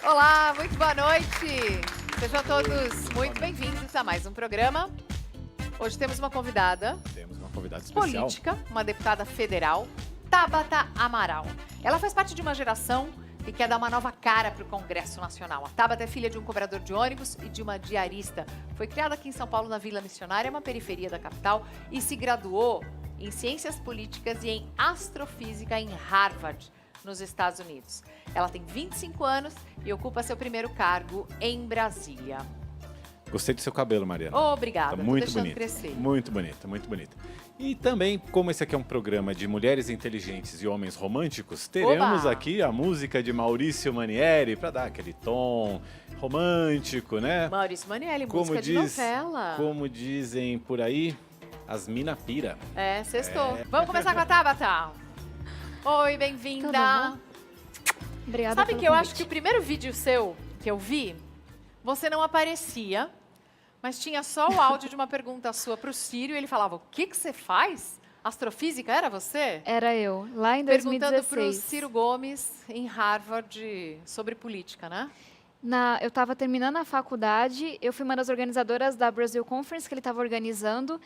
Olá, muito boa noite. Sejam todos muito bem-vindos a mais um programa. Hoje temos uma convidada. Temos uma convidada especial. Política, uma deputada federal, Tabata Amaral. Ela faz parte de uma geração que quer dar uma nova cara para o Congresso Nacional. A Tabata é filha de um cobrador de ônibus e de uma diarista. Foi criada aqui em São Paulo, na Vila Missionária, uma periferia da capital, e se graduou em Ciências Políticas e em Astrofísica em Harvard, nos Estados Unidos. Ela tem 25 anos e ocupa seu primeiro cargo em Brasília. Gostei do seu cabelo, Mariana. Obrigada, tá muito deixando bonito. crescer. Muito bonita, muito bonita. E também, como esse aqui é um programa de mulheres inteligentes e homens românticos, teremos Oba! aqui a música de Maurício Manieri para dar aquele tom romântico, né? Maurício Manieri, música de novela. Como dizem por aí, as mina pira. É, sextou. Vamos começar com a Tabata. Oi, bem-vinda. Obrigada Sabe pelo que eu convite. acho que o primeiro vídeo seu que eu vi, você não aparecia, mas tinha só o áudio de uma pergunta sua para o Círio e ele falava, o que você faz? Astrofísica, era você? Era eu, lá em Perguntando 2016. para o Ciro Gomes, em Harvard, sobre política, né? Eu estava terminando a faculdade, eu fui uma das organizadoras da Brazil Conference que ele estava organizando,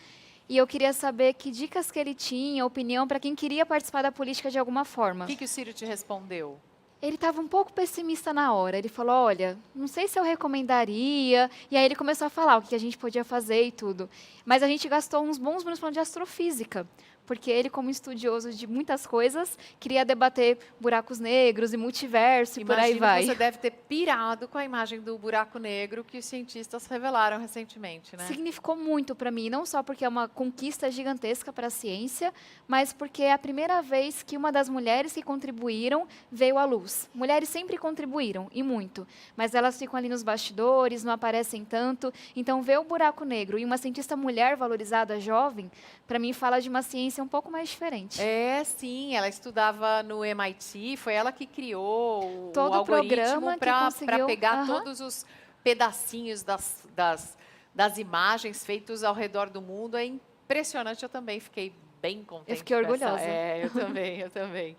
e eu queria saber que dicas que ele tinha, opinião para quem queria participar da política de alguma forma. O que o Círio te respondeu? Ele estava um pouco pessimista na hora. Ele falou, olha, não sei se eu recomendaria. E aí ele começou a falar o que a gente podia fazer e tudo. Mas a gente gastou uns bons minutos falando de astrofísica. Porque ele, como estudioso de muitas coisas, queria debater buracos negros e multiverso e por aí Imagino vai. que você deve ter pirado com a imagem do buraco negro que os cientistas revelaram recentemente, né? Significou muito para mim, não só porque é uma conquista gigantesca para a ciência, mas porque é a primeira vez que uma das mulheres que contribuíram veio à luz. Mulheres sempre contribuíram, e muito, mas elas ficam ali nos bastidores, não aparecem tanto. Então, ver o buraco negro e uma cientista mulher valorizada, jovem, para mim fala de uma ciência um pouco mais diferente. É, sim, ela estudava no MIT, foi ela que criou o Todo o algoritmo programa que para conseguiu- pegar Aham. todos os pedacinhos das imagens feitos ao redor do mundo. É impressionante, eu também fiquei bem contente. Eu fiquei com essa- orgulhosa. É, eu também, eu também.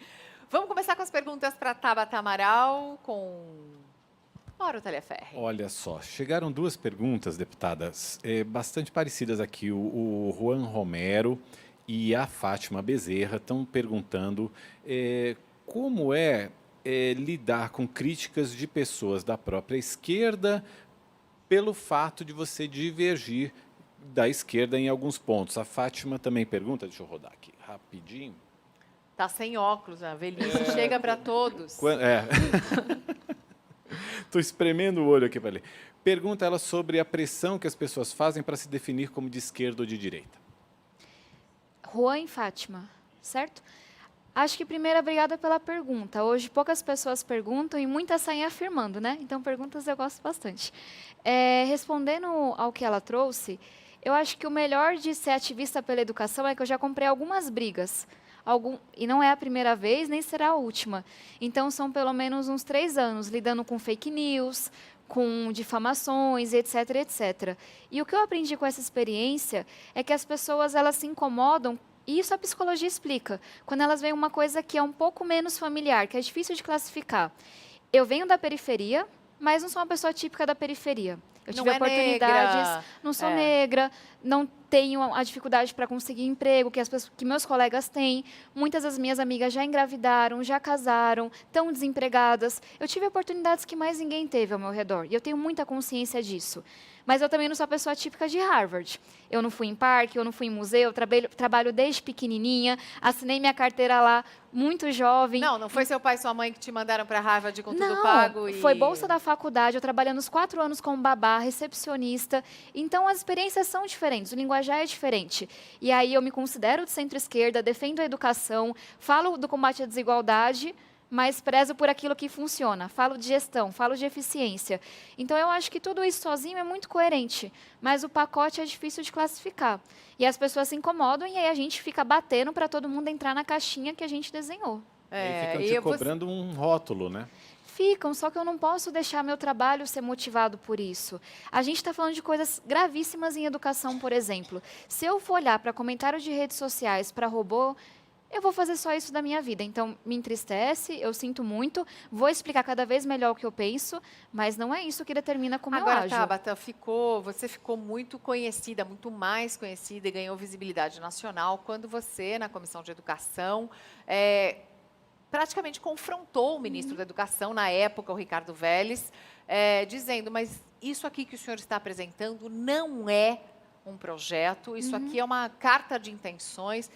Vamos começar com as perguntas para Tabata Amaral, com Mauro Taliaferri. Olha só, chegaram duas perguntas, deputadas, bastante parecidas aqui. O Juan Romero e a Fátima Bezerra estão perguntando como lidar com críticas de pessoas da própria esquerda pelo fato de você divergir da esquerda em alguns pontos. A Fátima também pergunta, deixa eu rodar aqui rapidinho. Tá sem óculos, a velhice chega para todos. Estou espremendo o olho aqui para ler. Pergunta ela sobre a pressão que as pessoas fazem para se definir como de esquerda ou de direita. Juan e Fátima, certo? Acho que primeiro, obrigada pela pergunta. Hoje poucas pessoas perguntam e muitas saem afirmando, né? Então, perguntas eu gosto bastante. Respondendo ao que ela trouxe, eu acho que o melhor de ser ativista pela educação é que eu já comprei algumas brigas. E não é a primeira vez, nem será a última. Então, são pelo menos uns 3 anos lidando com fake news, com difamações, etc, etc. E o que eu aprendi com essa experiência é que as pessoas elas se incomodam, e isso a psicologia explica, quando elas veem uma coisa que é um pouco menos familiar, que é difícil de classificar. Eu venho da periferia, mas não sou uma pessoa típica da periferia. Eu Não tive é oportunidades, negra. não sou É. negra, não tenho a dificuldade para conseguir emprego que meus colegas têm. Muitas das minhas amigas já engravidaram, já casaram, estão desempregadas. Eu tive oportunidades que mais ninguém teve ao meu redor, e eu tenho muita consciência disso. Mas eu também não sou a pessoa típica de Harvard. Eu não fui em parque, eu não fui em museu, trabalho desde pequenininha, assinei minha carteira lá muito jovem. Não foi seu pai e sua mãe que te mandaram para Harvard com tudo Não, pago? foi bolsa da faculdade, eu trabalhei uns 4 anos como babá, recepcionista. Então, as experiências são diferentes, o linguajar é diferente. E aí, eu me considero de centro-esquerda, defendo a educação, falo do combate à desigualdade, mas prezo por aquilo que funciona. Falo de gestão, falo de eficiência. Então, eu acho que tudo isso sozinho é muito coerente, mas o pacote é difícil de classificar. E as pessoas se incomodam e aí a gente fica batendo para todo mundo entrar na caixinha que a gente desenhou. Aí ficam te cobrando um rótulo, né? Ficam, só que eu não posso deixar meu trabalho ser motivado por isso. A gente está falando de coisas gravíssimas em educação, por exemplo. Se eu for olhar para comentários de redes sociais para robô, eu vou fazer só isso da minha vida. Então, me entristece, eu sinto muito, vou explicar cada vez melhor o que eu penso, mas não é isso que determina como eu Agora, ajo. Tabata, você ficou muito conhecida, muito mais conhecida e ganhou visibilidade nacional quando você, na Comissão de Educação, praticamente confrontou o ministro da Educação, na época, o Ricardo Vélez, dizendo, mas isso aqui que o senhor está apresentando não é um projeto, isso aqui é uma carta de intenções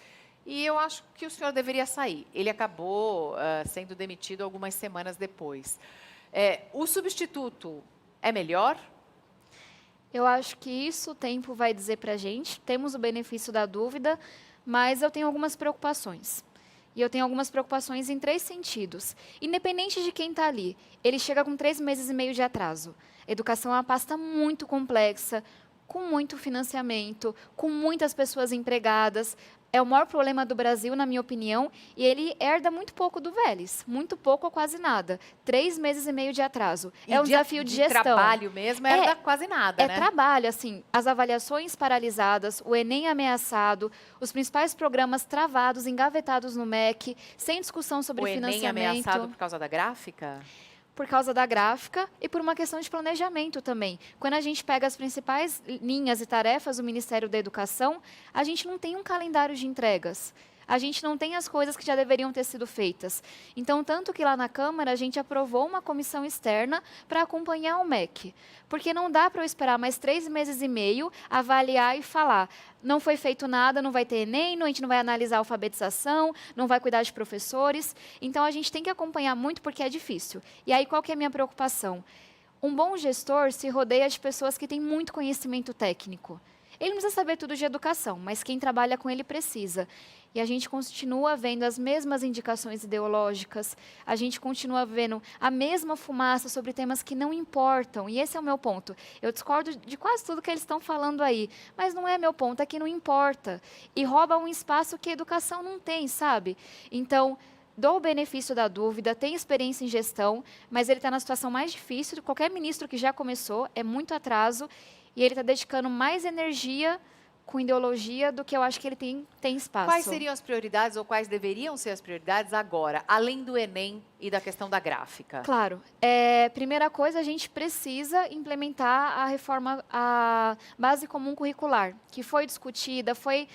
e eu acho que o senhor deveria sair. Ele acabou sendo demitido algumas semanas depois. O substituto é melhor? Eu acho que isso o tempo vai dizer para a gente. Temos o benefício da dúvida, mas eu tenho algumas preocupações. E eu tenho algumas preocupações em 3 sentidos. Independente de quem está ali, ele chega com 3 meses e meio de atraso. Educação é uma pasta muito complexa, com muito financiamento, com muitas pessoas empregadas. É o maior problema do Brasil, na minha opinião, e ele herda muito pouco do Vélez, muito pouco ou quase nada. 3 meses e meio de atraso. É um desafio de gestão. Trabalho mesmo, herda quase nada, né? É trabalho, assim, as avaliações paralisadas, o Enem ameaçado, os principais programas travados, engavetados no MEC, sem discussão sobre financiamento. O Enem ameaçado por causa da gráfica? Por causa da gráfica e por uma questão de planejamento também. Quando a gente pega as principais linhas e tarefas do Ministério da Educação, a gente não tem um calendário de entregas. A gente não tem as coisas que já deveriam ter sido feitas. Então, tanto que lá na Câmara, a gente aprovou uma comissão externa para acompanhar o MEC. Porque não dá para eu esperar mais 3 meses e meio, avaliar e falar, não foi feito nada, não vai ter Enem, a gente não vai analisar a alfabetização, não vai cuidar de professores. Então, a gente tem que acompanhar muito porque é difícil. E aí, qual que é a minha preocupação? Um bom gestor se rodeia de pessoas que têm muito conhecimento técnico. Ele não precisa saber tudo de educação, mas quem trabalha com ele precisa. E a gente continua vendo as mesmas indicações ideológicas, a gente continua vendo a mesma fumaça sobre temas que não importam. E esse é o meu ponto. Eu discordo de quase tudo que eles estão falando aí, mas não é meu ponto, é que não importa. E rouba um espaço que a educação não tem, sabe? Então, dou o benefício da dúvida, tem experiência em gestão, mas ele está na situação mais difícil de qualquer ministro que já começou, é muito atraso, e ele está dedicando mais energia com ideologia do que eu acho que ele tem espaço. Quais seriam as prioridades ou quais deveriam ser as prioridades agora, além do Enem e da questão da gráfica? Claro. Primeira coisa, a gente precisa implementar a reforma, a base comum curricular, que foi discutida, foi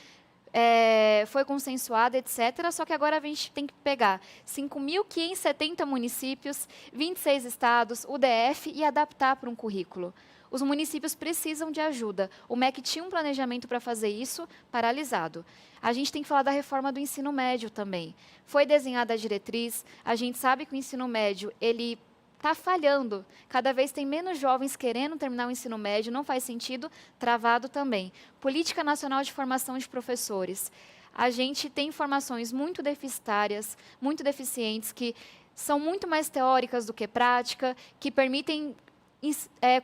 consensuada, etc. Só que agora a gente tem que pegar 5.570 municípios, 26 estados, o DF e adaptar para um currículo. Os municípios precisam de ajuda. O MEC tinha um planejamento para fazer isso, paralisado. A gente tem que falar da reforma do ensino médio também. Foi desenhada a diretriz, a gente sabe que o ensino médio, ele está falhando. Cada vez tem menos jovens querendo terminar o ensino médio, não faz sentido, travado também. Política Nacional de Formação de Professores. A gente tem informações muito deficitárias, muito deficientes, que são muito mais teóricas do que prática, que permitem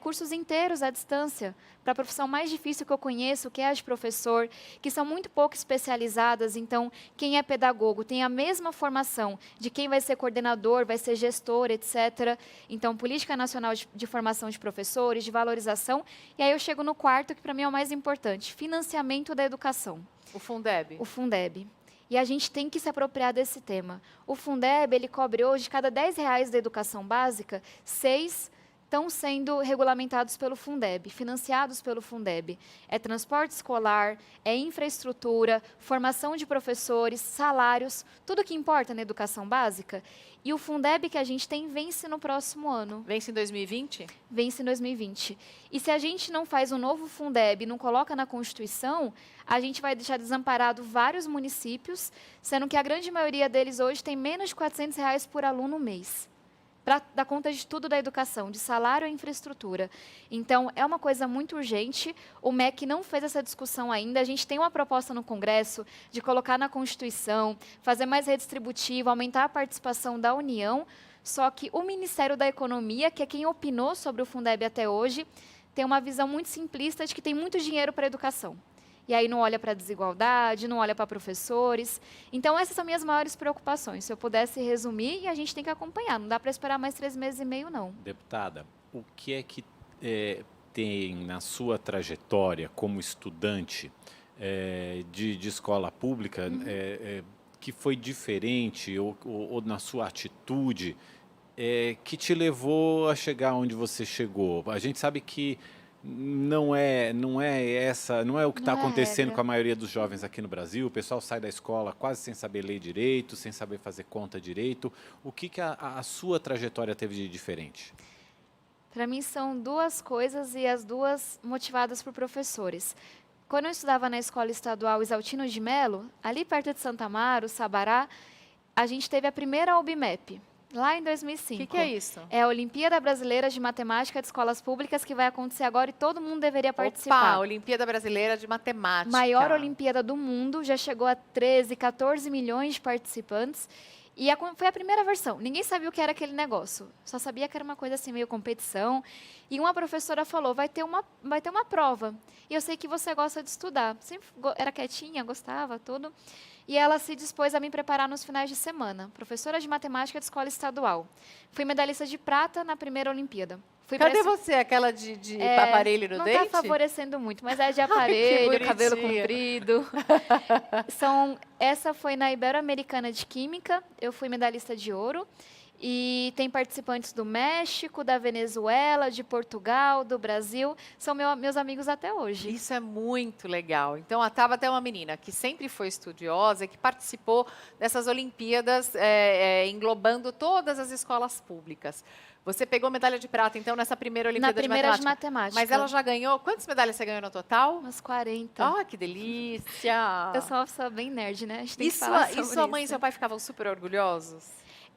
cursos inteiros à distância, para a profissão mais difícil que eu conheço, que é a de professor, que são muito pouco especializadas. Então, quem é pedagogo tem a mesma formação de quem vai ser coordenador, vai ser gestor, etc. Então, Política Nacional de Formação de Professores, de valorização. E aí eu chego no quarto, que para mim é o mais importante, financiamento da educação. O Fundeb. O Fundeb. E a gente tem que se apropriar desse tema. O Fundeb, ele cobre hoje, cada R$10 da educação básica, 6 estão sendo regulamentados pelo Fundeb, financiados pelo Fundeb. É transporte escolar, é infraestrutura, formação de professores, salários, tudo que importa na educação básica. E o Fundeb que a gente tem vence no próximo ano. Vence em 2020? Vence em 2020. E se a gente não faz um novo Fundeb, não coloca na Constituição, a gente vai deixar desamparado vários municípios, sendo que a grande maioria deles hoje tem menos de R$400 por aluno mês, para dar conta de tudo da educação, de salário e infraestrutura. Então, é uma coisa muito urgente. O MEC não fez essa discussão ainda. A gente tem uma proposta no Congresso de colocar na Constituição, fazer mais redistributivo, aumentar a participação da União. Só que o Ministério da Economia, que é quem opinou sobre o Fundeb até hoje, tem uma visão muito simplista de que tem muito dinheiro para a educação. E aí não olha para a desigualdade, não olha para professores. Então, essas são minhas maiores preocupações. Se eu pudesse resumir, e a gente tem que acompanhar. Não dá para esperar mais 3 meses e meio, não. Deputada, o que é que tem na sua trajetória como estudante de escola pública que foi diferente ou na sua atitude que te levou a chegar onde você chegou? A gente sabe que não é o que está Não é a acontecendo regra. com a maioria dos jovens aqui no Brasil. O pessoal sai da escola quase sem saber ler direito, sem saber fazer conta direito. O que a sua trajetória teve de diferente? Para mim são duas coisas e as duas motivadas por professores. Quando eu estudava na Escola Estadual Isaltino de Melo, ali perto de Santa Amaro, Sabará, a gente teve a primeira OBMEP, lá em 2005. O que é isso? É a Olimpíada Brasileira de Matemática de Escolas Públicas, que vai acontecer agora e todo mundo deveria Opa, participar. Olimpíada Brasileira de Matemática. Maior Olimpíada do mundo, já chegou a 13, 14 milhões de participantes. E foi a primeira versão. Ninguém sabia o que era aquele negócio. Só sabia que era uma coisa assim, meio competição. E uma professora falou, vai ter uma prova. E eu sei que você gosta de estudar. Sempre era quietinha, gostava, tudo. E ela se dispôs a me preparar nos finais de semana. Professora de matemática de escola estadual. Fui medalhista de prata na primeira Olimpíada. Fui Cadê pra você? Aquela de aparelho no não dente? Não está favorecendo muito, mas é de aparelho, cabelo bonitinha. comprido. Essa foi na Ibero-Americana de Química, eu fui medalhista de ouro. E tem participantes do México, da Venezuela, de Portugal, do Brasil. São meus amigos até hoje. Isso é muito legal. Então, a Tabata é uma menina que sempre foi estudiosa, que participou dessas Olimpíadas, englobando todas as escolas públicas. Você pegou medalha de prata, então, nessa primeira Olimpíada Na primeira de Matemática. Mas ela já ganhou... Quantas medalhas você ganhou no total? Umas 40. Ah, que delícia! Eu sou uma pessoa bem nerd, né? A gente tem E que falar sua sobre mãe e isso. seu pai ficavam super orgulhosos?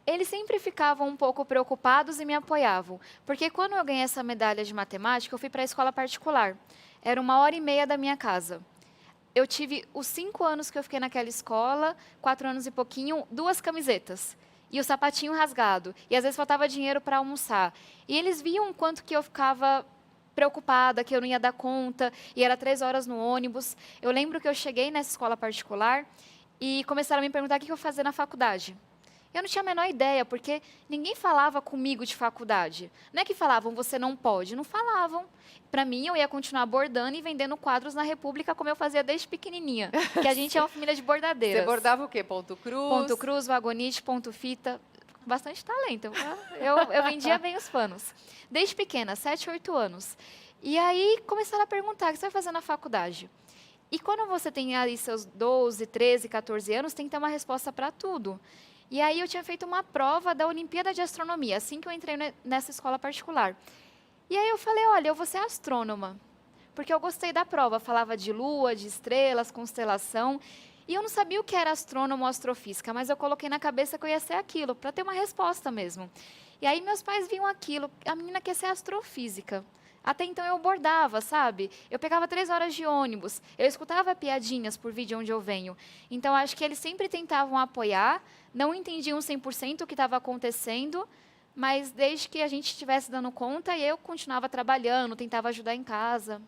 Eles sempre ficavam um pouco preocupados e me apoiavam. Porque quando eu ganhei essa medalha de matemática, eu fui para a escola particular. Era 1h30 da minha casa. Eu tive os 5 anos que eu fiquei naquela escola, 4 anos e pouquinho, 2 camisetas. E o sapatinho rasgado. E às vezes faltava dinheiro para almoçar. E eles viam o quanto que eu ficava preocupada, que eu não ia dar conta. E era 3 horas no ônibus. Eu lembro que eu cheguei nessa escola particular e começaram a me perguntar o que eu ia fazer na faculdade. Eu não tinha a menor ideia, porque ninguém falava comigo de faculdade. Não é que falavam, você não pode. Não falavam. Para mim, eu ia continuar bordando e vendendo quadros na República, como eu fazia desde pequenininha. Que a gente é uma família de bordadeiras. Você bordava o quê? Ponto cruz? Ponto cruz, vagonite, ponto fita. Bastante talento. Eu vendia bem os panos. Desde pequena, 7, 8 anos. E aí, começaram a perguntar, o que você vai fazer na faculdade? E quando você tem aí seus 12, 13, 14 anos, tem que ter uma resposta para tudo. E aí eu tinha feito uma prova da Olimpíada de Astronomia, assim que eu entrei nessa escola particular. E aí eu falei, olha, eu vou ser astrônoma, porque eu gostei da prova, falava de lua, de estrelas, constelação, e eu não sabia o que era astrônomo ou astrofísica, mas eu coloquei na cabeça que eu ia ser aquilo, para ter uma resposta mesmo. E aí meus pais viam aquilo, a menina quer ser astrofísica. Até então eu bordava, sabe? Eu pegava 3 horas de ônibus, eu escutava piadinhas por vídeo onde eu venho. Então, acho que eles sempre tentavam apoiar, não entendiam 100% o que estava acontecendo, mas desde que a gente estivesse dando conta, eu continuava trabalhando, tentava ajudar em casa.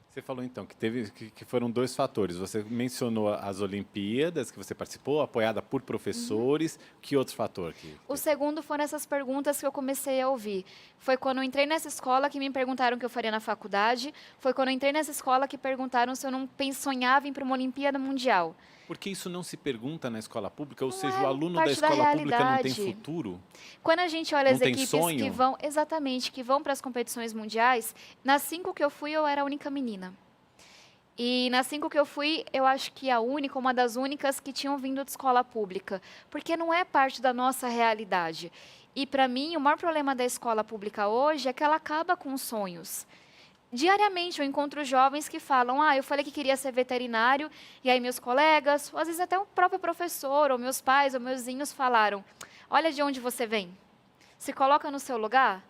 Você falou então que foram 2 fatores. Você mencionou as Olimpíadas que você participou, apoiada por professores. Que outro fator? O segundo foram essas perguntas que eu comecei a ouvir. Foi quando eu entrei nessa escola que me perguntaram o que eu faria na faculdade. Foi quando eu entrei nessa escola que perguntaram se eu não sonhava em ir para uma Olimpíada Mundial. Porque isso não se pergunta na escola pública? Ou Não seja, é o aluno da parte da escola pública não tem realidade. futuro? Quando a gente olha as Não tem equipes sonho? que vão, exatamente, que vão para as competições mundiais, nas 5 que eu fui, eu era a única menina. E nas 5 que eu fui, eu acho que a única, uma das únicas que tinham vindo de escola pública, porque não é parte da nossa realidade. E para mim, o maior problema da escola pública hoje é que ela acaba com os sonhos. Diariamente eu encontro jovens que falam, eu falei que queria ser veterinário, e aí meus colegas, ou às vezes até o próprio professor, ou meus pais, ou meus vizinhos falaram, olha de onde você vem, se coloca no seu lugar,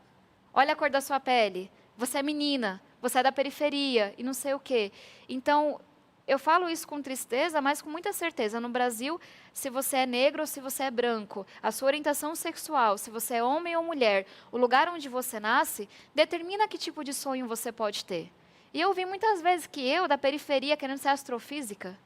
olha a cor da sua pele, você é menina, você é da periferia, e não sei o quê. Então, eu falo isso com tristeza, mas com muita certeza. No Brasil, se você é negro ou se você é branco, a sua orientação sexual, se você é homem ou mulher, o lugar onde você nasce, determina que tipo de sonho você pode ter. E eu vi muitas vezes que eu, da periferia, querendo ser astrofísica.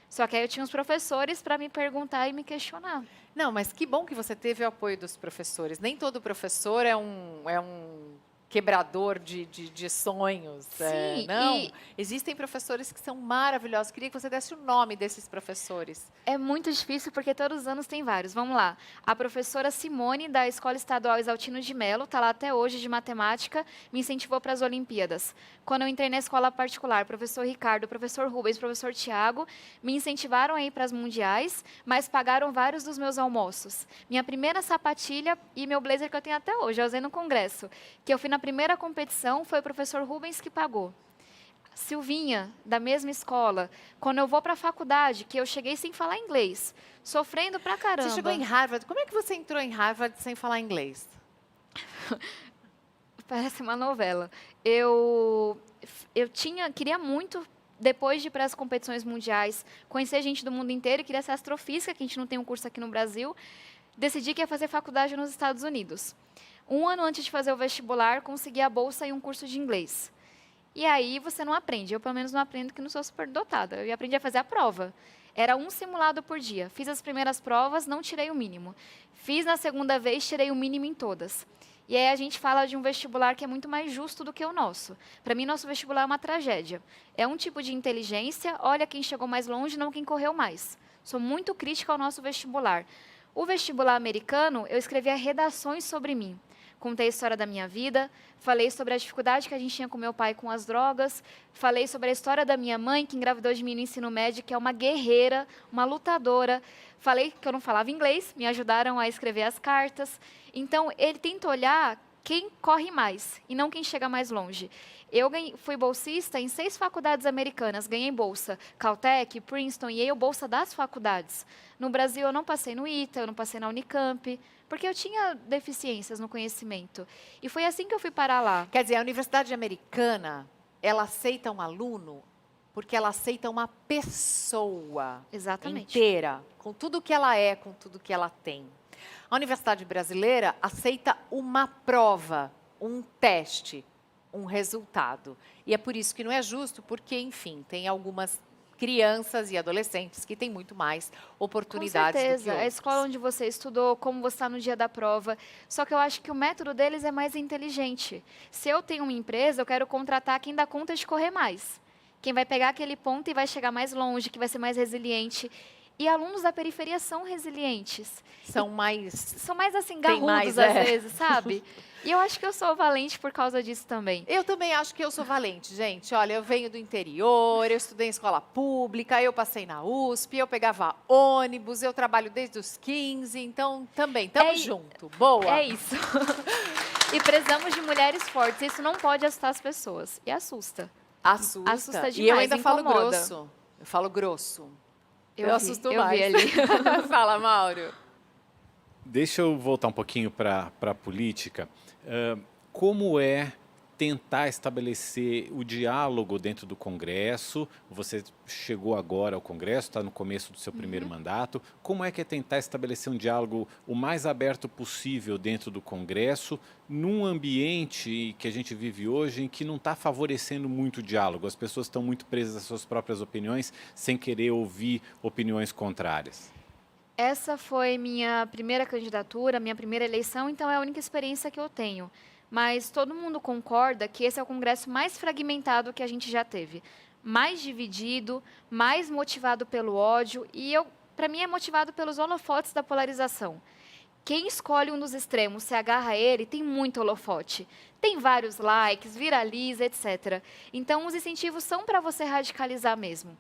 Só que aí eu tinha os professores para me perguntar e me questionar. Não, mas que bom que você teve o apoio dos professores. Nem todo professor é um quebrador de sonhos. Sim, não, e- existem professores que são maravilhosos. Queria que você desse o nome desses professores. É muito difícil porque todos os anos tem vários. Vamos lá. A professora Simone, da Escola Estadual Exaltino de Melo, está lá até hoje de matemática, me incentivou para as Olimpíadas. Quando eu entrei na escola particular, professor Ricardo, professor Rubens, professor Tiago, me incentivaram a ir para as mundiais, mas pagaram vários dos meus almoços. Minha primeira sapatilha e meu blazer que eu tenho até hoje, eu usei no congresso, que eu fui na primeira competição, foi o professor Rubens que pagou. Silvinha, da mesma escola, quando eu vou para a faculdade, que eu cheguei sem falar inglês, sofrendo pra caramba. Você chegou em Harvard. Como é que você entrou em Harvard sem falar inglês? Parece uma novela. Queria muito, depois de ir para as competições mundiais, conhecer gente do mundo inteiro, queria ser astrofísica, que a gente não tem um curso aqui no Brasil. Decidi que ia fazer faculdade nos Estados Unidos. Um ano antes de fazer o vestibular, consegui a bolsa e um curso de inglês. E aí você não aprende. Eu, pelo menos, não aprendo que não sou superdotada. Eu aprendi a fazer a prova. Era um simulado por dia. Fiz as primeiras provas, não tirei o mínimo. Fiz na segunda vez, tirei o mínimo em todas. E aí a gente fala de um vestibular que é muito mais justo do que o nosso. Para mim, nosso vestibular é uma tragédia. É um tipo de inteligência, olha quem chegou mais longe, não quem correu mais. Sou muito crítica ao nosso vestibular. O vestibular americano, eu escrevia redações sobre mim. Contei a história da minha vida, falei sobre a dificuldade que a gente tinha com meu pai com as drogas, falei sobre a história da minha mãe, que engravidou de mim no ensino médio, que é uma guerreira, uma lutadora. Falei que eu não falava inglês, me ajudaram a escrever as cartas. Então, ele tenta olhar quem corre mais e não quem chega mais longe. Fui bolsista em 6 faculdades americanas, ganhei bolsa. Caltech, Princeton, Yale, bolsa das faculdades. No Brasil, eu não passei no ITA, eu não passei na Unicamp, porque eu tinha deficiências no conhecimento. E foi assim que eu fui parar lá. Quer dizer, a universidade americana, ela aceita um aluno porque ela aceita uma pessoa Exatamente. inteira, com tudo que ela é, com tudo que ela tem. A universidade brasileira aceita uma prova, um teste, um resultado. E é por isso que não é justo, porque, enfim, tem algumas crianças e adolescentes que têm muito mais oportunidades Com do que certeza. A outros. escola onde você estudou, como você está no dia da prova. Só que eu acho que o método deles é mais inteligente. Se eu tenho uma empresa, eu quero contratar quem dá conta de correr mais. Quem vai pegar aquele ponto e vai chegar mais longe, que vai ser mais resiliente. E alunos da periferia são resilientes. São mais... São mais assim, Tem garrudos mais, às é. vezes, sabe? E eu acho que eu sou valente por causa disso também. Eu também acho que eu sou valente, gente. Olha, eu venho do interior, eu estudei em escola pública, eu passei na USP, eu pegava ônibus, eu trabalho desde os 15, então também, tamo É i- junto. Boa. É isso. E precisamos de mulheres fortes. Isso não pode assustar as pessoas. E assusta. Assusta. Assusta E eu demais, ainda falo incomoda. grosso. Eu falo grosso. Eu vi, assusto eu mais. vi ali. Fala, Mauro. Deixa eu voltar um pouquinho para a política. Como é tentar estabelecer o diálogo dentro do Congresso? Você chegou agora ao Congresso, está no começo do seu primeiro mandato. Como é que é tentar estabelecer um diálogo o mais aberto possível dentro do Congresso, num ambiente que a gente vive hoje, em que não está favorecendo muito o diálogo? As pessoas estão muito presas às suas próprias opiniões, sem querer ouvir opiniões contrárias. Essa foi minha primeira candidatura, minha primeira eleição, então é a única experiência que eu tenho. Mas todo mundo concorda que esse é o congresso mais fragmentado que a gente já teve. Mais dividido, mais motivado pelo ódio e, para mim, é motivado pelos holofotes da polarização. Quem escolhe um dos extremos, se agarra a ele, tem muito holofote. Tem vários likes, viraliza, etc. Então, os incentivos são para você radicalizar mesmo.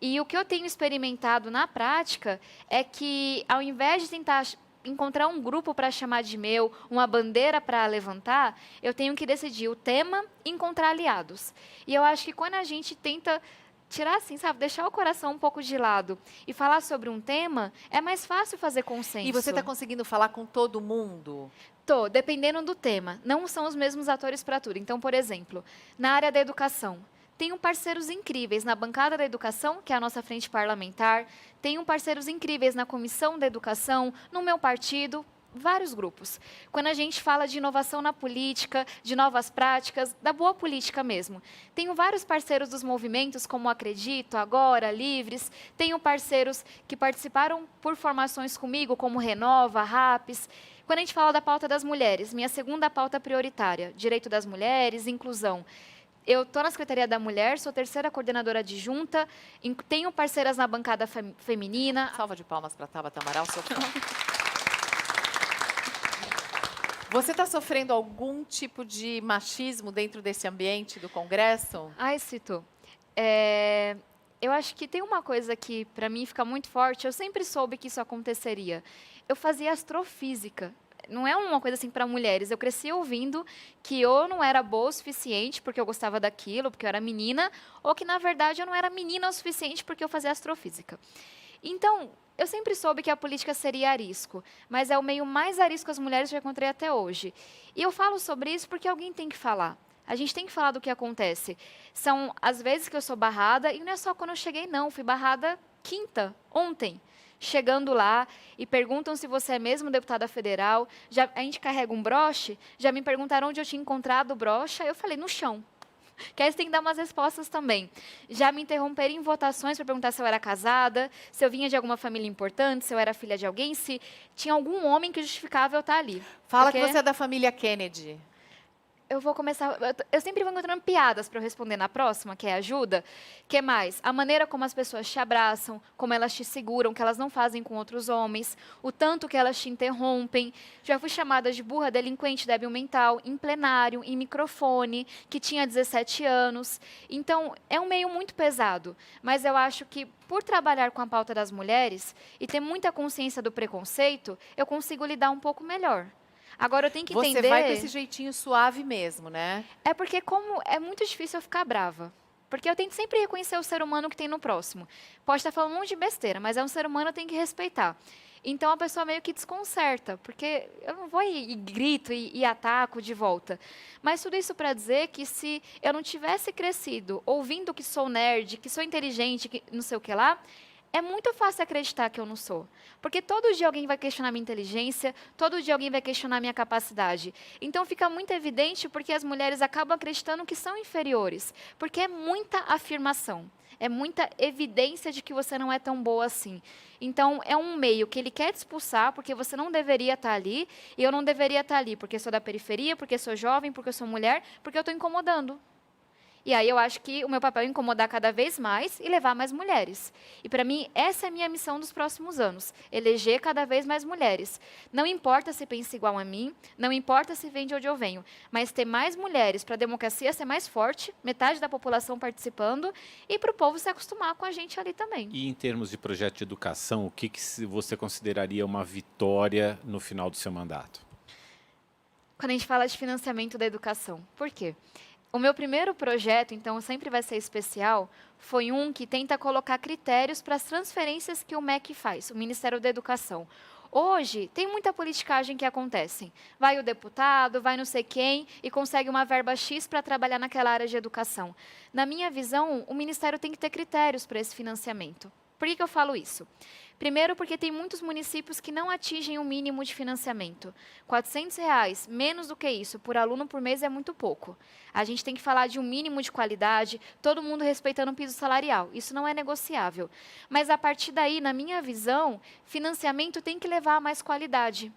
E o que eu tenho experimentado na prática é que, ao invés de tentar encontrar um grupo para chamar de meu, uma bandeira para levantar, eu tenho que decidir o tema e encontrar aliados. E eu acho que quando a gente tenta tirar assim, sabe, deixar o coração um pouco de lado e falar sobre um tema, é mais fácil fazer consenso. E você está conseguindo falar com todo mundo? Tô, dependendo do tema. Não são os mesmos atores para tudo. Então, por exemplo, na área da educação, tenho parceiros incríveis na bancada da educação, que é a nossa frente parlamentar. Tenho parceiros incríveis na comissão da educação, no meu partido. vários grupos. Quando a gente fala de inovação na política, de novas práticas, da boa política mesmo. Tenho vários parceiros dos movimentos, como Acredito, Agora, Livres. Tenho parceiros que participaram por formações comigo, como Renova, RAPS. Quando a gente fala da pauta das mulheres, minha segunda pauta prioritária, direito das mulheres, inclusão. Eu estou na Secretaria da Mulher, sou terceira coordenadora adjunta, tenho parceiras na bancada feminina. Salva de palmas para Tabata Amaral, sou fã. Você está sofrendo algum tipo de machismo dentro desse ambiente do Congresso? Ai, Cito, eu acho que tem uma coisa que, para mim, fica muito forte. Eu sempre soube que isso aconteceria. Eu fazia astrofísica. Não é uma coisa assim para mulheres. Eu cresci ouvindo que eu não era boa o suficiente porque eu gostava daquilo, porque eu era menina, ou que, na verdade, eu não era menina o suficiente porque eu fazia astrofísica. Então, eu sempre soube que a política seria arisco, mas é o meio mais arisco as mulheres que eu encontrei até hoje. E eu falo sobre isso porque alguém tem que falar. A gente tem que falar do que acontece. São as vezes que eu sou barrada, e não é só quando eu cheguei, não. Fui barrada ontem. Chegando lá e perguntam se você é mesmo deputada federal. A gente carrega um broche, já me perguntaram onde eu tinha encontrado o broche, aí eu falei, no chão. Que aí você tem que dar umas respostas também. Já me interromperam em votações para perguntar se eu era casada, se eu vinha de alguma família importante, se eu era filha de alguém, se tinha algum homem que justificava eu estar ali. Fala que você é da família Kennedy. Eu vou começar... Eu sempre vou encontrando piadas para eu responder na próxima, que é ajuda. Que mais? A maneira como as pessoas te abraçam, como elas te seguram, que elas não fazem com outros homens, o tanto que elas te interrompem. Já fui chamada de burra, delinquente, débil mental, em plenário, em microfone, que tinha 17 anos. Então, é um meio muito pesado. Mas eu acho que, por trabalhar com a pauta das mulheres e ter muita consciência do preconceito, eu consigo lidar um pouco melhor. Agora, eu tenho que entender... Você vai com esse jeitinho suave mesmo, né? É porque como é muito difícil eu ficar brava. Porque eu tento sempre reconhecer o ser humano que tem no próximo. Pode estar falando um monte de besteira, mas é um ser humano, eu tenho que respeitar. Então, a pessoa meio que desconcerta, porque eu não vou e grito e ataco de volta. Mas tudo isso para dizer que se eu não tivesse crescido ouvindo que sou nerd, que sou inteligente, que não sei o que lá... É muito fácil acreditar que eu não sou. Porque todo dia alguém vai questionar minha inteligência, todo dia alguém vai questionar minha capacidade. Então, fica muito evidente porque as mulheres acabam acreditando que são inferiores. Porque é muita afirmação, é muita evidência de que você não é tão boa assim. Então, é um meio que ele quer te expulsar porque você não deveria estar ali, e eu não deveria estar ali porque sou da periferia, porque sou jovem, porque sou mulher, porque eu estou incomodando. E aí eu acho que o meu papel é incomodar cada vez mais e levar mais mulheres. E para mim, essa é a minha missão dos próximos anos, eleger cada vez mais mulheres. Não importa se pensa igual a mim, não importa se vem de onde eu venho, mas ter mais mulheres para a democracia ser mais forte, metade da população participando, e para o povo se acostumar com a gente ali também. E em termos de projeto de educação, o que você consideraria uma vitória no final do seu mandato? Quando a gente fala de financiamento da educação, por quê? O meu primeiro projeto, então, sempre vai ser especial, foi um que tenta colocar critérios para as transferências que o MEC faz, o Ministério da Educação. Hoje, tem muita politicagem que acontece. Vai o deputado, vai não sei quem e consegue uma verba X para trabalhar naquela área de educação. Na minha visão, o Ministério tem que ter critérios para esse financiamento. Por que eu falo isso? Primeiro, porque tem muitos municípios que não atingem o mínimo de financiamento. R$400, menos do que isso, por aluno por mês é muito pouco. A gente tem que falar de um mínimo de qualidade, todo mundo respeitando o piso salarial. Isso não é negociável. Mas, a partir daí, na minha visão, financiamento tem que levar a mais qualidade.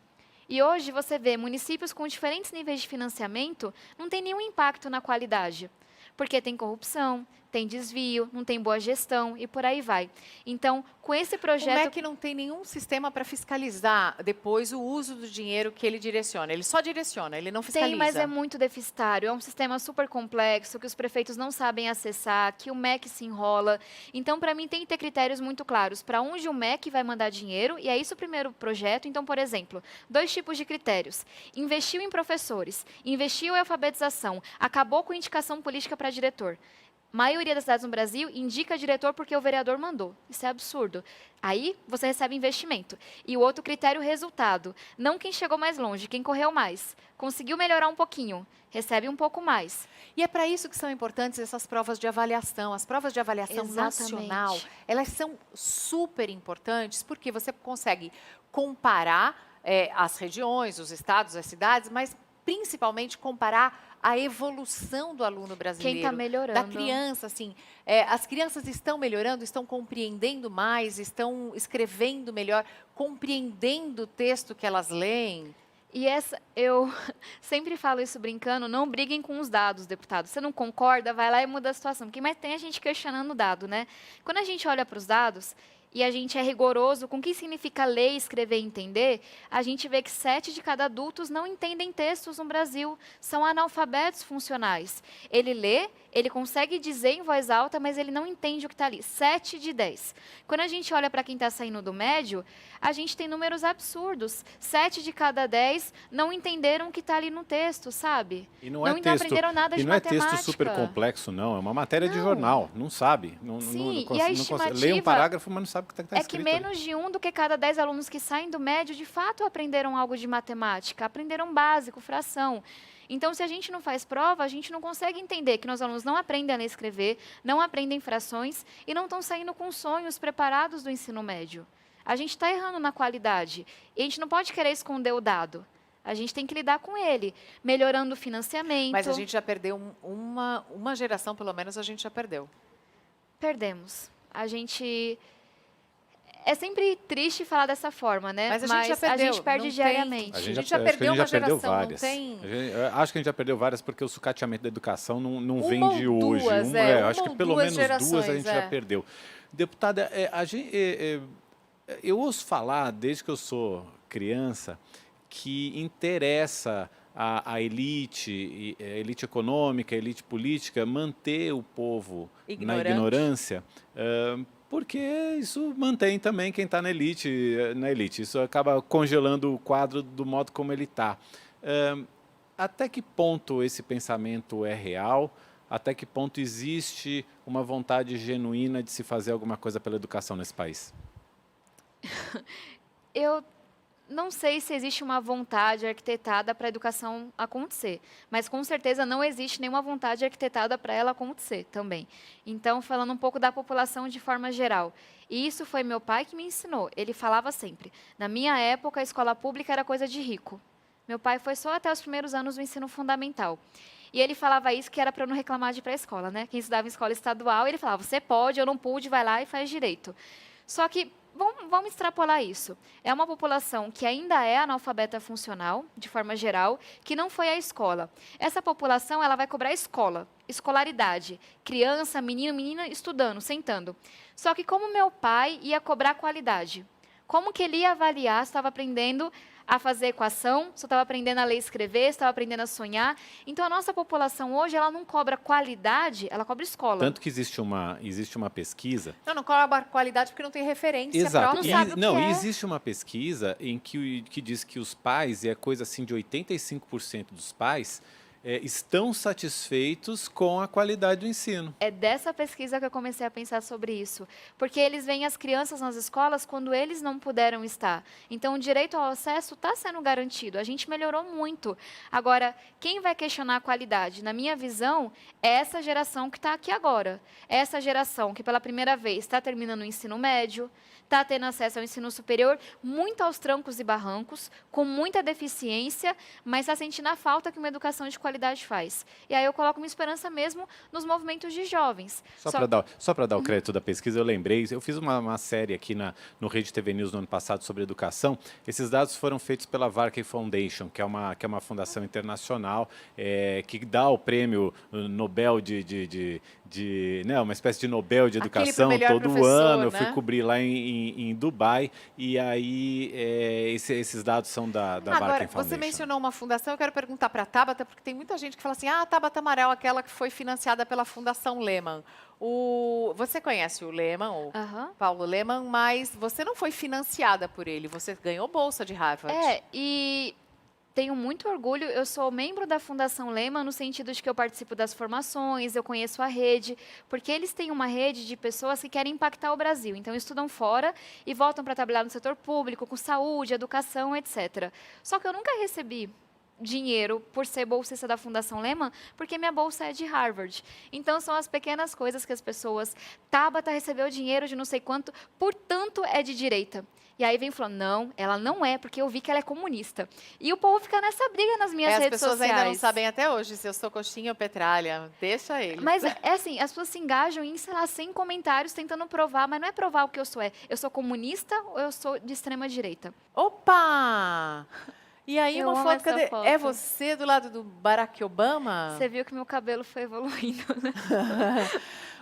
E hoje, você vê municípios com diferentes níveis de financiamento, não tem nenhum impacto na qualidade. Porque tem corrupção, tem desvio, não tem boa gestão e por aí vai. Então, com esse projeto... O MEC não tem nenhum sistema para fiscalizar depois o uso do dinheiro que ele direciona. Ele só direciona, ele não fiscaliza. Tem, mas é muito deficitário. É um sistema super complexo, que os prefeitos não sabem acessar, que o MEC se enrola. Então, para mim, tem que ter critérios muito claros para onde o MEC vai mandar dinheiro, e é isso o primeiro projeto. Então, por exemplo, 2 tipos de critérios. Investiu em professores, investiu em alfabetização, acabou com indicação política para diretor. Maioria das cidades no Brasil indica diretor porque o vereador mandou. Isso é absurdo. Aí, você recebe investimento. E o outro critério, resultado. Não quem chegou mais longe, quem correu mais. Conseguiu melhorar um pouquinho, recebe um pouco mais. E é para isso que são importantes essas provas de avaliação. As provas de avaliação nacional, elas são super importantes porque você consegue comparar as regiões, os estados, as cidades, mas principalmente comparar a evolução do aluno brasileiro. Quem está melhorando. Da criança, assim. As crianças estão melhorando, estão compreendendo mais, estão escrevendo melhor, compreendendo o texto que elas leem. E eu sempre falo isso brincando, não briguem com os dados, deputado. Você não concorda, vai lá e muda a situação. Porque mais tem a gente questionando o dado, né? Quando a gente olha para os dados e a gente é rigoroso com o que significa ler, escrever e entender, a gente vê que 7 de cada adultos não entendem textos no Brasil, são analfabetos funcionais. Ele lê, ele consegue dizer em voz alta, mas ele não entende o que está ali. 7 de 10. Quando a gente olha para quem está saindo do médio, a gente tem números absurdos. 7 de cada 10 não entenderam o que está ali no texto, sabe? E não é não texto, aprenderam nada de e não é matemática. texto super complexo, não. É uma matéria de Não. jornal. Não sabe. Sim, Não, e a lê um estimativa parágrafo, mas não sabe o que está é escrito que ali. menos de 1 do que cada 10 alunos que saem do médio, de fato, aprenderam algo de matemática, aprenderam básico, fração. Então, se a gente não faz prova, a gente não consegue entender que nossos alunos não aprendem a ler e escrever, não aprendem frações e não estão saindo com sonhos preparados do ensino médio. A gente está errando na qualidade e a gente não pode querer esconder o dado. A gente tem que lidar com ele, melhorando o financiamento. Mas a gente já perdeu uma geração, pelo menos, a gente já perdeu. Perdemos. É sempre triste falar dessa forma, né? Mas a gente já perdeu. A gente perde Não diariamente. A gente já perdeu uma geração, não várias. tem... Eu acho que a gente já perdeu várias porque o sucateamento da educação não vem Uma de ou hoje. duas, Eu acho que pelo menos gerações, duas a gente já perdeu. Deputada, eu ouço falar, desde que eu sou criança, que interessa a elite econômica, a elite política, manter o povo na ignorância, porque isso mantém também quem está na elite. Isso acaba congelando o quadro do modo como ele está. Até que ponto esse pensamento é real? Até que ponto existe uma vontade genuína de se fazer alguma coisa pela educação nesse país? Eu não sei se existe uma vontade arquitetada para a educação acontecer, mas com certeza não existe nenhuma vontade arquitetada para ela acontecer também. Então, falando um pouco da população de forma geral, e isso foi meu pai que me ensinou. Ele falava sempre, na minha época a escola pública era coisa de rico. Meu pai foi só até os primeiros anos do ensino fundamental. E ele falava isso que era para eu não reclamar de ir para a escola, né? Quem estudava em escola estadual, ele falava, você pode, eu não pude, vai lá e faz direito. Só que vamos extrapolar isso. É uma população que ainda é analfabeta funcional, de forma geral, que não foi à escola. Essa população ela vai cobrar escola, escolaridade. Criança, menino, menina estudando, sentando. Só que como meu pai ia cobrar qualidade? Como que ele ia avaliar se estava aprendendo a fazer equação, se estava aprendendo a ler e escrever, se estava aprendendo a sonhar? Então, a nossa população hoje, ela não cobra qualidade, ela cobra escola. Tanto que existe uma pesquisa... Não cobra qualidade porque não tem referência. Exato. Não sabe o que é. Existe uma pesquisa que diz que os pais, e é coisa assim de 85% dos pais, estão satisfeitos com a qualidade do ensino. É dessa pesquisa que eu comecei a pensar sobre isso. Porque eles veem as crianças nas escolas quando eles não puderam estar. Então, o direito ao acesso está sendo garantido. A gente melhorou muito. Agora, quem vai questionar a qualidade? Na minha visão, é essa geração que está aqui agora. É essa geração que, pela primeira vez, está terminando o ensino médio, está tendo acesso ao ensino superior, muito aos trancos e barrancos, com muita deficiência, mas está sentindo a falta que uma educação de qualidade faz. E aí eu coloco uma esperança mesmo nos movimentos de jovens. Só para dar o crédito da pesquisa, eu lembrei, eu fiz uma série aqui no Rede TV News no ano passado sobre educação. Esses dados foram feitos pela Varkey Foundation, que é uma fundação internacional que dá o prêmio Nobel uma espécie de Nobel de educação todo ano. Eu fui cobrir lá em Dubai, e aí esses dados são da Varkey Foundation. Você mencionou uma fundação, eu quero perguntar para a Tabata, porque tem muita gente que fala assim, a Tabata Amaral, aquela que foi financiada pela Fundação Lehman. Você conhece o Lehman, o Paulo Lehman, mas você não foi financiada por ele, você ganhou bolsa de Harvard. E tenho muito orgulho, eu sou membro da Fundação Lehman no sentido de que eu participo das formações, eu conheço a rede, porque eles têm uma rede de pessoas que querem impactar o Brasil. Então, estudam fora e voltam para trabalhar no setor público, com saúde, educação, etc. Só que eu nunca recebi dinheiro por ser bolsista da Fundação Lehman, porque minha bolsa é de Harvard. Então, são as pequenas coisas que as pessoas... Tabata recebeu dinheiro de não sei quanto, portanto, é de direita. E aí vem falando, não, ela não é, porque eu vi que ela é comunista. E o povo fica nessa briga nas minhas As redes pessoas sociais. ainda não sabem até hoje se eu sou coxinha ou petralha. Deixa ele. Mas é assim, as pessoas se engajam em, sei lá, 100 comentários tentando provar, mas não é provar o que eu sou. Eu sou comunista ou eu sou de extrema direita? Opa! E aí, Eu uma amo foto, essa cadê? foto. É você do lado do Barack Obama? Você viu que meu cabelo foi evoluindo, né?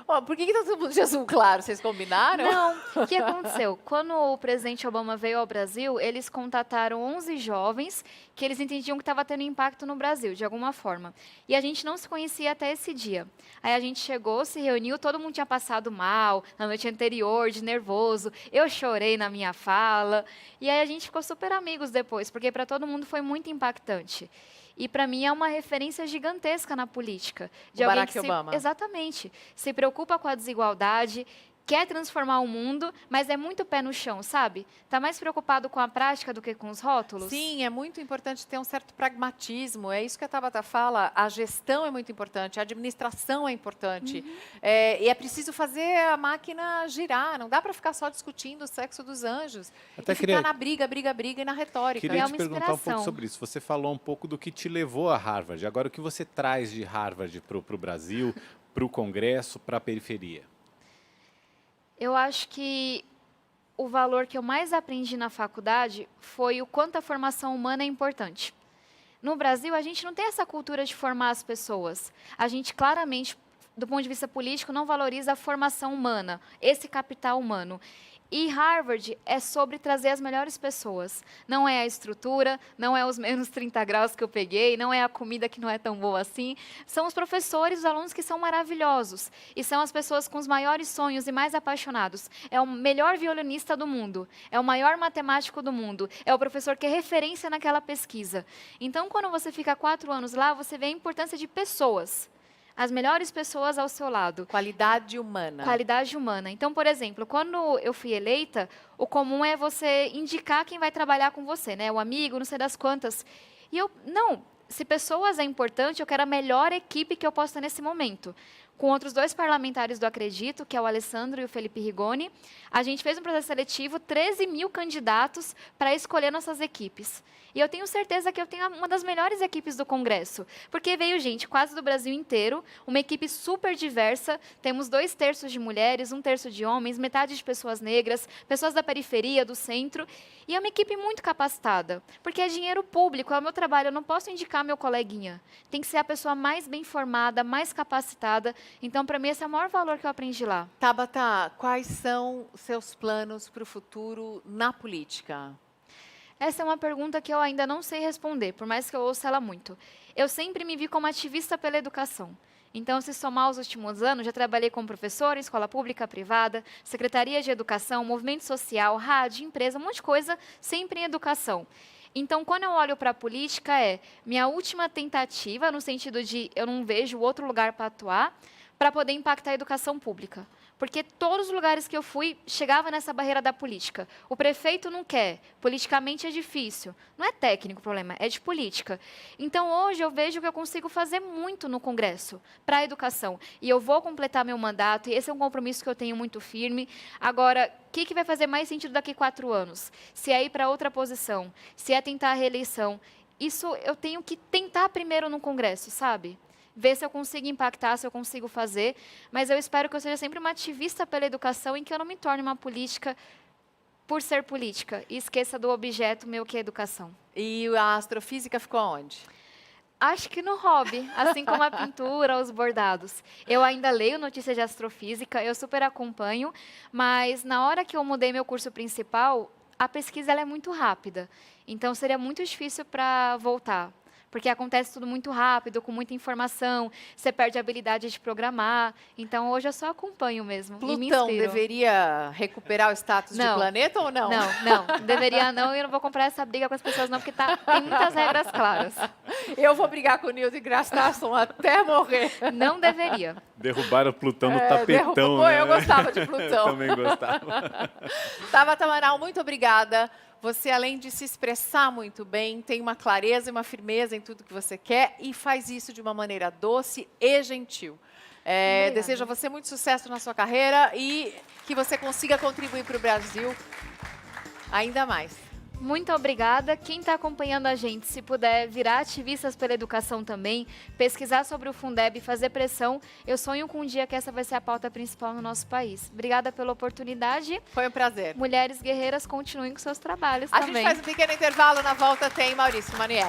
Ó, por que tá todo mundo de azul claro? Vocês combinaram? Não, o que aconteceu? Quando o presidente Obama veio ao Brasil, eles contataram 11 jovens que eles entendiam que estava tendo impacto no Brasil, de alguma forma. E a gente não se conhecia até esse dia. Aí a gente chegou, se reuniu, todo mundo tinha passado mal na noite anterior, de nervoso. Eu chorei na minha fala. E aí a gente ficou super amigos depois, porque para todo mundo foi muito impactante. E para mim é uma referência gigantesca na política. De O alguém Barack que Obama. exatamente. Se preocupa com a desigualdade, quer transformar o mundo, mas é muito pé no chão, sabe? Está mais preocupado com a prática do que com os rótulos. Sim, é muito importante ter um certo pragmatismo. É isso que a Tabata fala. A gestão é muito importante, a administração é importante. E é preciso fazer a máquina girar. Não dá para ficar só discutindo o sexo dos anjos. Até e queria- ficar na briga, briga, briga e na retórica. Queria É te uma perguntar um pouco inspiração. sobre isso. Você falou um pouco do que te levou a Harvard. Agora, o que você traz de Harvard para o Brasil, para o Congresso, para a periferia? Eu acho que o valor que eu mais aprendi na faculdade foi o quanto a formação humana é importante. No Brasil, a gente não tem essa cultura de formar as pessoas. A gente claramente, do ponto de vista político, não valoriza a formação humana, esse capital humano. E Harvard é sobre trazer as melhores pessoas. Não é a estrutura, não é os menos 30 graus que eu peguei, não é a comida que não é tão boa assim. São os professores, os alunos que são maravilhosos. E são as pessoas com os maiores sonhos e mais apaixonados. É o melhor violinista do mundo, é o maior matemático do mundo, é o professor que é referência naquela pesquisa. Então, quando você fica 4 anos lá, você vê a importância de pessoas. As melhores pessoas ao seu lado. Qualidade humana. Qualidade humana. Então, por exemplo, quando eu fui eleita, o comum é você indicar quem vai trabalhar com você, né? O amigo, não sei das quantas. E eu, não, se pessoas é importante, eu quero a melhor equipe que eu posso ter nesse momento. Com outros 2 parlamentares do Acredito, que é o Alessandro e o Felipe Rigoni, a gente fez um processo seletivo, 13 mil candidatos para escolher nossas equipes. E eu tenho certeza que eu tenho uma das melhores equipes do Congresso, porque veio gente quase do Brasil inteiro, uma equipe super diversa, temos 2/3 de mulheres, 1/3 de homens, metade de pessoas negras, pessoas da periferia, do centro, e é uma equipe muito capacitada, porque é dinheiro público, é o meu trabalho, eu não posso indicar meu coleguinha. Tem que ser a pessoa mais bem formada, mais capacitada. Então, para mim, esse é o maior valor que eu aprendi lá. Tabata, quais são os seus planos para o futuro na política? Essa é uma pergunta que eu ainda não sei responder, por mais que eu ouça ela muito. Eu sempre me vi como ativista pela educação. Então, se somar os últimos anos, já trabalhei como professora, escola pública, privada, secretaria de educação, movimento social, rádio, empresa, um monte de coisa, sempre em educação. Então, quando eu olho para a política, é minha última tentativa, no sentido de eu não vejo outro lugar para atuar, para poder impactar a educação pública. Porque todos os lugares que eu fui, chegava nessa barreira da política. O prefeito não quer, politicamente é difícil. Não é técnico o problema, é de política. Então, hoje, eu vejo que eu consigo fazer muito no Congresso para a educação. E eu vou completar meu mandato, e esse é um compromisso que eu tenho muito firme. Agora, o que vai fazer mais sentido daqui a 4 anos? Se é ir para outra posição, se é tentar a reeleição. Isso eu tenho que tentar primeiro no Congresso, sabe? Ver se eu consigo impactar, se eu consigo fazer, mas eu espero que eu seja sempre uma ativista pela educação em que eu não me torne uma política por ser política e esqueça do objeto meu que é a educação. E a astrofísica ficou onde? Acho que no hobby, assim como a pintura, os bordados. Eu ainda leio notícias de astrofísica, eu super acompanho, mas na hora que eu mudei meu curso principal, a pesquisa ela é muito rápida, então seria muito difícil para voltar. Porque acontece tudo muito rápido, com muita informação, você perde a habilidade de programar. Então, hoje eu só acompanho mesmo e me Plutão inspiro. deveria recuperar o status de Não. planeta ou não? Não, deveria não, e eu não vou comprar essa briga com as pessoas não, porque tem muitas regras claras. Eu vou brigar com o Newton deGrasse Tyson até morrer. Não deveria. Derrubaram Plutão no Derruba- tapetão, Pô, né? eu gostava de Eu Plutão. também gostava. Tabata Amaral, muito obrigada Você, além de se expressar muito bem, tem uma clareza e uma firmeza em tudo que você quer e faz isso de uma maneira doce e gentil. Obrigada. Desejo a você muito sucesso na sua carreira e que você consiga contribuir para o Brasil ainda mais. Muito obrigada. Quem está acompanhando a gente, se puder virar ativistas pela educação também, pesquisar sobre o Fundeb e fazer pressão, eu sonho com um dia que essa vai ser a pauta principal no nosso país. Obrigada pela oportunidade. Foi um prazer. Mulheres guerreiras, continuem com seus trabalhos A também. gente faz um pequeno intervalo, na volta tem Maurício Manieri.